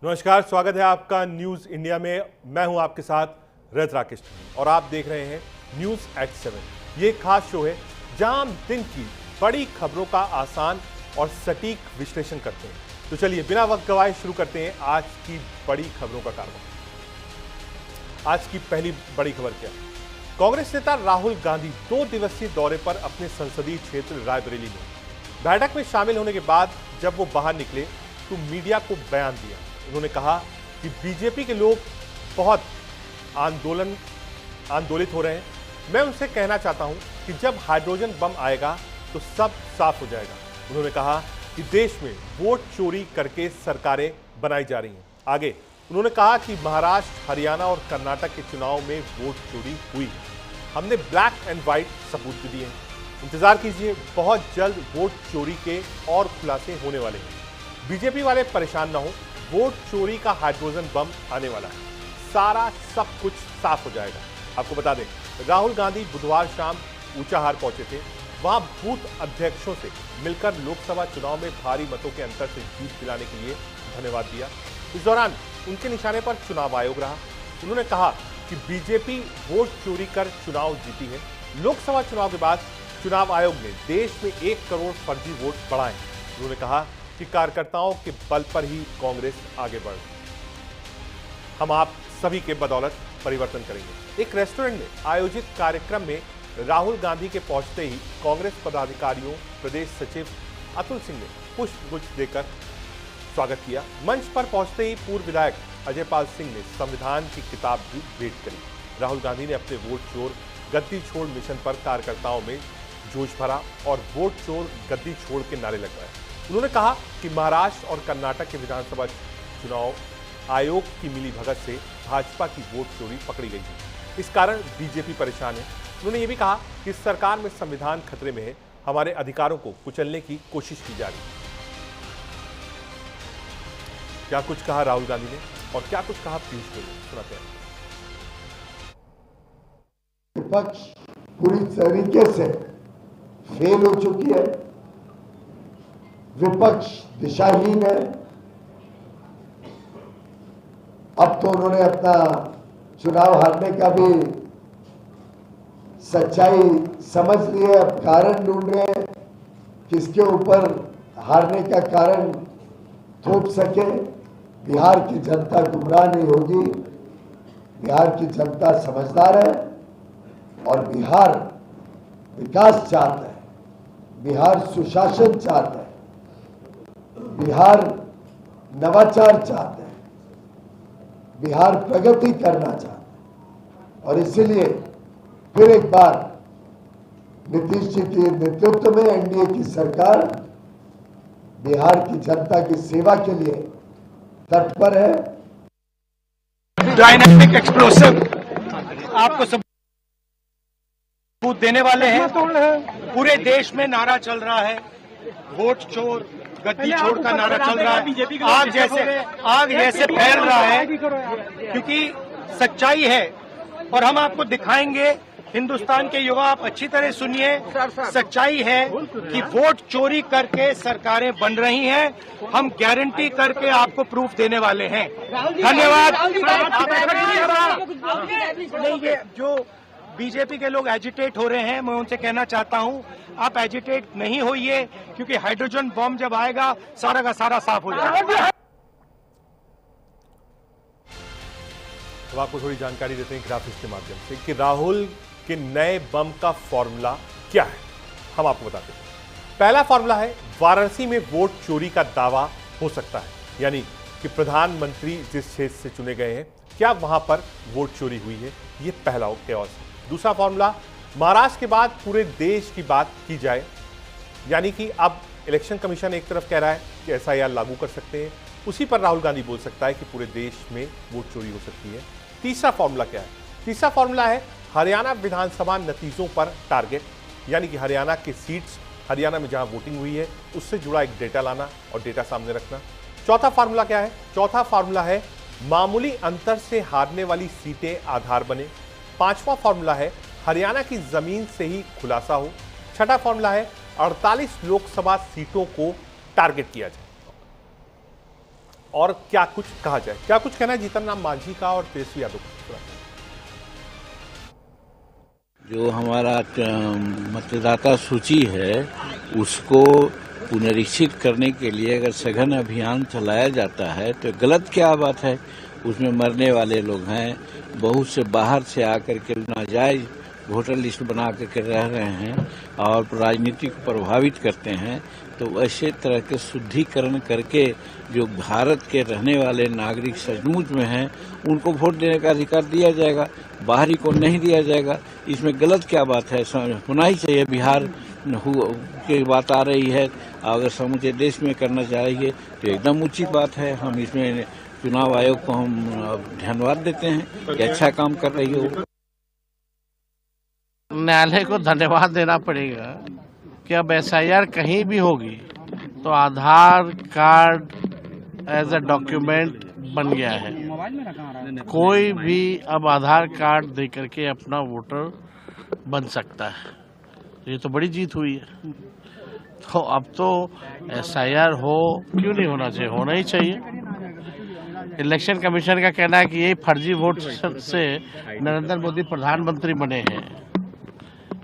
नमस्कार, स्वागत है आपका न्यूज इंडिया में। मैं हूं आपके साथ रथ राकेश और आप देख रहे हैं न्यूज एट 7। ये खास शो है जहां हम दिन की बड़ी खबरों का आसान और सटीक विश्लेषण करते हैं। तो चलिए बिना वक्त गवाए शुरू करते हैं आज की बड़ी खबरों का कारवां। आज की पहली बड़ी खबर क्या? कांग्रेस नेता राहुल गांधी 2 दिवसीय दौरे पर अपने संसदीय क्षेत्र रायबरेली में। बैठक में शामिल होने के बाद जब वो बाहर निकले तो मीडिया को बयान दिया। उन्होंने कहा कि बीजेपी के लोग बहुत आंदोलित हो रहे हैं। मैं उनसे कहना चाहता हूं कि जब हाइड्रोजन बम आएगा तो सब साफ हो जाएगा। उन्होंने कहा कि देश में वोट चोरी करके सरकारें बनाई जा रही हैं। आगे उन्होंने कहा कि महाराष्ट्र, हरियाणा और कर्नाटक के चुनाव में वोट चोरी हुई। हमने ब्लैक एंड व्हाइट सबूत भी दिए हैं। इंतजार कीजिए, बहुत जल्द वोट चोरी के और खुलासे होने वाले हैं। बीजेपी वाले परेशान ना हो, वोट चोरी का हाइड्रोजन बम आने वाला है, सब कुछ साफ हो जाएगा। आपको बता दें, राहुल गांधी बुधवार शाम ऊंचाहार पहुंचे थे। वहां बूथ अध्यक्षों से मिलकर लोकसभा चुनाव में भारी मतों के अंतर से जीत दिलाने के लिए धन्यवाद दिया। इस दौरान उनके निशाने पर चुनाव आयोग रहा। उन्होंने कहा कि बीजेपी वोट चोरी कर चुनाव जीती है। लोकसभा चुनाव के बाद चुनाव आयोग ने देश में 1 करोड़ फर्जी वोट बढ़ाए। उन्होंने कहा कि कार्यकर्ताओं के बल पर ही कांग्रेस आगे बढ़ रही है। हम आप सभी के बदौलत परिवर्तन करेंगे। एक रेस्टोरेंट में आयोजित कार्यक्रम में राहुल गांधी के पहुंचते ही कांग्रेस पदाधिकारियों, प्रदेश सचिव अतुल सिंह ने पुष्पगुच्छ देकर स्वागत किया। मंच पर पहुंचते ही पूर्व विधायक अजय पाल सिंह ने संविधान की किताब भी भेंट करी। राहुल गांधी ने अपने वोट चोर गद्दी छोड़ मिशन पर कार्यकर्ताओं में जोश भरा और वोट चोर गद्दी छोड़ के नारे लगवाए। उन्होंने कहा कि महाराष्ट्र और कर्नाटक के विधानसभा चुनाव आयोग की मिलीभगत से भाजपा की वोट चोरी पकड़ी गई है। इस कारण बीजेपी परेशान है। उन्होंने ये भी कहा कि इस सरकार में संविधान खतरे में है, हमारे अधिकारों को कुचलने की कोशिश की जा रही है। क्या कुछ कहा राहुल गांधी ने और क्या कुछ कहा पीयूष गोयल ने, सुनाते हैं। विपक्ष पूरी तरीके से फेल हो चुकी है। विपक्ष दिशाहीन है। अब तो उन्होंने अपना चुनाव हारने का भी सच्चाई समझ ली है। अब कारण ढूंढ रहे हैं किसके ऊपर हारने का कारण थोप सके। बिहार की जनता गुमराह नहीं होगी। बिहार की जनता समझदार है और बिहार विकास चाहता है, बिहार सुशासन चाहता है, बिहार नवाचार चाहता है, बिहार प्रगति करना चाहता है। और इसीलिए फिर एक बार नीतीश जी के नेतृत्व में एनडीए की सरकार बिहार की जनता की सेवा के लिए तत्पर है। डायनामिक एक्सप्लोसिव आपको सबूत देने वाले हैं। पूरे देश में नारा चल रहा है, वोट चोर गद्दी छोड़ का नारा चल रहा है। आग जैसे फैल रहा है, क्योंकि सच्चाई है और हम आपको दिखाएंगे। हिंदुस्तान के युवा, आप अच्छी तरह सुनिए, सच्चाई है कि वोट चोरी करके सरकारें बन रही हैं। हम गारंटी करके आपको प्रूफ देने वाले हैं। धन्यवाद। ये जो बीजेपी के लोग एजिटेट हो रहे हैं, मैं उनसे कहना चाहता हूं, आप एजिटेट नहीं होइए, क्योंकि हाइड्रोजन बम जब आएगा सारा का सारा साफ हो जाएगा। तो आपको थोड़ी जानकारी देते हैं ग्राफिक्स के माध्यम से कि राहुल के नए बम का फॉर्मूला क्या है, हम आपको बताते हैं। पहला फॉर्मूला है, वाराणसी में वोट चोरी का दावा हो सकता है, यानी कि प्रधानमंत्री जिस क्षेत्र से चुने गए हैं, क्या वहां पर वोट चोरी हुई है, यह पहला केओस है। दूसरा फॉर्मूला, महाराष्ट्र के बाद पूरे देश की बात की जाए, यानी कि अब इलेक्शन कमीशन एक तरफ कह रहा है कि एसआईआर लागू कर सकते हैं, उसी पर राहुल गांधी बोल सकता है कि पूरे देश में वोट चोरी हो सकती है। तीसरा फॉर्मूला क्या है? तीसरा फॉर्मूला है हरियाणा विधानसभा नतीजों पर टारगेट, यानी कि हरियाणा की सीट्स, हरियाणा में जहां वोटिंग हुई है उससे जुड़ा एक डेटा लाना और डेटा सामने रखना। चौथा फॉर्मूला क्या है? चौथा फॉर्मूला है मामूली अंतर से हारने वाली सीटें आधार बने। पांचवा फॉर्मूला है हरियाणा की जमीन से ही खुलासा हो। छठा फॉर्मूला है 48 लोकसभा सीटों को टारगेट किया जाए। और क्या कुछ कहा जाए, क्या कुछ कहना है जीतन राम मांझी का और तेजस्वी यादव का? जो हमारा मतदाता सूची है उसको पुनरीक्षित करने के लिए अगर सघन अभियान चलाया जाता है तो गलत क्या बात है। उसमें मरने वाले लोग हैं, बहुत से बाहर से आकर के नाजायज वोटर लिस्ट बना करके रह रहे हैं और राजनीति को प्रभावित करते हैं। तो ऐसे तरह के शुद्धिकरण करके जो भारत के रहने वाले नागरिक सचमुच में हैं उनको वोट देने का अधिकार दिया जाएगा, बाहरी को नहीं दिया जाएगा। इसमें गलत क्या बात है? होना ही चाहिए। बिहार की बात आ रही है, अगर समूचे देश में करना चाहिए तो एकदम उचित बात है। हम इसमें चुनाव आयोग को हम धन्यवाद देते हैं कि अच्छा काम कर रही हो। न्यायालय को धन्यवाद देना पड़ेगा कि अब SIR कहीं भी होगी तो आधार कार्ड एज अ डॉक्यूमेंट बन गया है। कोई भी अब आधार कार्ड दे करके अपना वोटर बन सकता है। ये तो बड़ी जीत हुई है। तो अब तो SIR हो, क्यों नहीं होना चाहिए? होना ही चाहिए। इलेक्शन कमीशन का कहना है कि ये फर्जी वोट से नरेंद्र मोदी प्रधानमंत्री बने हैं,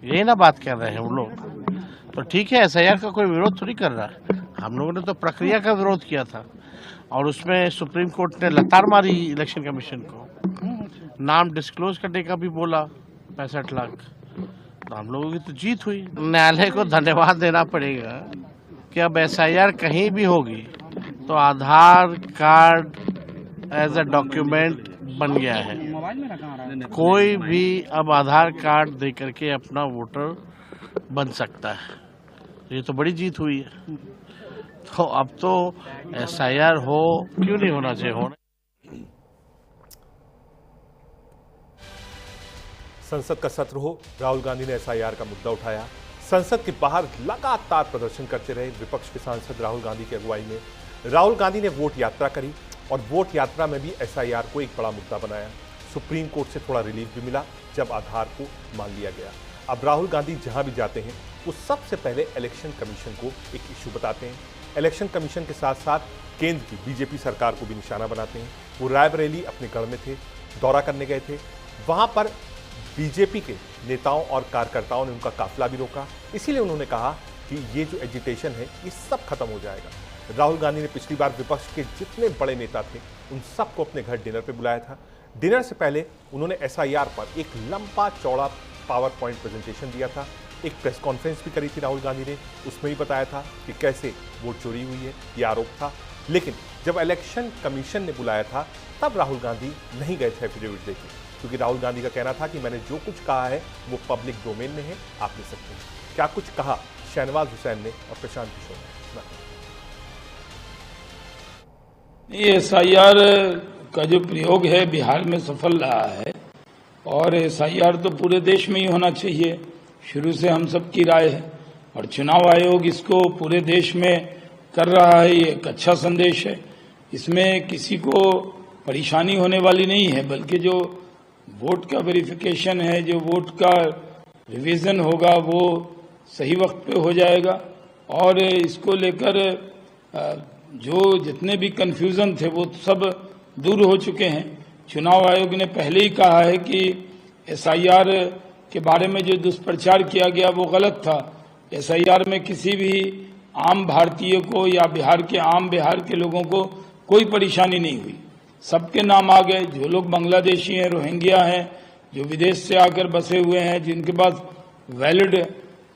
यही ना बात कर रहे हैं वो लोग। तो ठीक है, SIR का कोई विरोध थोड़ी कर रहा है। हम लोगों ने तो प्रक्रिया का विरोध किया था और उसमें सुप्रीम कोर्ट ने लतार मारी इलेक्शन कमीशन को। नाम डिस्क्लोज करने का भी बोला 65 लाख। तो हम लोगों की तो जीत हुई। न्यायालय को धन्यवाद देना पड़ेगा कि अब SIR कहीं भी होगी तो आधार कार्ड एज अ डॉक्यूमेंट बन गया है। कोई भी अब आधार कार्ड दे करके अपना वोटर बन सकता है। ये तो बड़ी जीत हुई है। तो अब तो SIR हो, क्यों नहीं होना चाहिए? होना। संसद का सत्र हो, राहुल गांधी ने SIR का मुद्दा उठाया। संसद के बाहर लगातार प्रदर्शन करते रहे विपक्ष के सांसद राहुल गांधी की अगुवाई में। राहुल गांधी ने वोट यात्रा करी और वोट यात्रा में भी SIR को एक बड़ा मुद्दा बनाया। सुप्रीम कोर्ट से थोड़ा रिलीफ भी मिला जब आधार को मान लिया गया। अब राहुल गांधी जहां भी जाते हैं वो सबसे पहले इलेक्शन कमीशन को एक इश्यू बताते हैं। इलेक्शन कमीशन के साथ साथ केंद्र की बीजेपी सरकार को भी निशाना बनाते हैं। वो रायबरेली अपने गढ़ में थे, दौरा करने गए थे। वहां पर बीजेपी के नेताओं और कार्यकर्ताओं ने उनका काफिला भी रोका। इसीलिए उन्होंने कहा कि ये जो एजिटेशन है ये सब खत्म हो जाएगा। राहुल गांधी ने पिछली बार विपक्ष के जितने बड़े नेता थे उन सबको अपने घर डिनर पे बुलाया था। डिनर से पहले उन्होंने SIR पर एक लंबा चौड़ा पावर पॉइंट प्रेजेंटेशन दिया था। एक प्रेस कॉन्फ्रेंस भी करी थी राहुल गांधी ने, उसमें भी बताया था कि कैसे वोट चोरी हुई है, ये आरोप था। लेकिन जब इलेक्शन कमीशन ने बुलाया था तब राहुल गांधी नहीं गए थे एफिडेविट देके, क्योंकि राहुल गांधी का कहना था कि मैंने जो कुछ कहा है वो पब्लिक डोमेन में है, आप ले सकते हैं। क्या कुछ कहा शहनवाज हुसैन ने और प्रशांत किशोर ने? ये SIR का जो प्रयोग है बिहार में सफल रहा है और SIR तो पूरे देश में ही होना चाहिए, शुरू से हम सब की राय है। और चुनाव आयोग इसको पूरे देश में कर रहा है, ये एक अच्छा संदेश है। इसमें किसी को परेशानी होने वाली नहीं है, बल्कि जो वोट का वेरिफिकेशन है, जो वोट का रिवीजन होगा वो सही वक्त पे हो जाएगा। और इसको लेकर जो जितने भी कन्फ्यूजन थे वो सब दूर हो चुके हैं। चुनाव आयोग ने पहले ही कहा है कि SIR के बारे में जो दुष्प्रचार किया गया वो गलत था। SIR में किसी भी आम भारतीय को या बिहार के लोगों को कोई परेशानी नहीं हुई, सबके नाम आ गए। जो लोग बांग्लादेशी हैं, रोहिंग्या हैं, जो विदेश से आकर बसे हुए हैं, जिनके पास वैलिड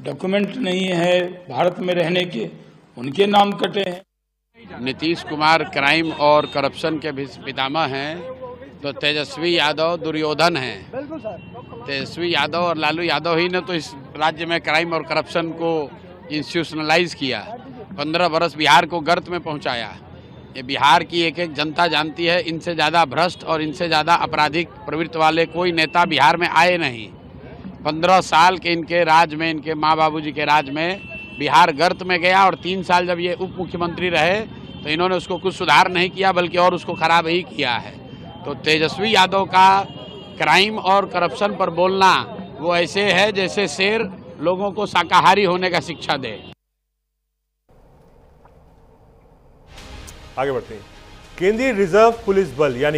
डॉक्यूमेंट नहीं है भारत में रहने के, उनके नाम कटे हैं। नीतीश कुमार क्राइम और करप्शन के पितामह हैं, तो तेजस्वी यादव दुर्योधन हैं। तेजस्वी यादव और लालू यादव ही ने तो इस राज्य में क्राइम और करप्शन को इंस्टीट्यूशनलाइज किया, 15 बरस बिहार को गर्त में पहुंचाया। ये बिहार की एक एक जनता जानती है, इनसे ज़्यादा भ्रष्ट और इनसे ज़्यादा आपराधिक प्रवृत्ति वाले कोई नेता बिहार में आए नहीं। 15 साल के इनके राज में, इनके माँ बाबूजी के राज में बिहार गर्त में गया और 3 साल जब ये उप मुख्यमंत्री रहे तो इन्होंने उसको कुछ सुधार नहीं किया बल्कि और उसको खराब ही किया है। तो तेजस्वी यादव का क्राइम और करप्शन पर बोलना वो ऐसे है जैसे शेर लोगों को शाकाहारी होने का शिक्षा दे। आगे बढ़ते हैं। केंद्रीय रिजर्व पुलिस बल यानी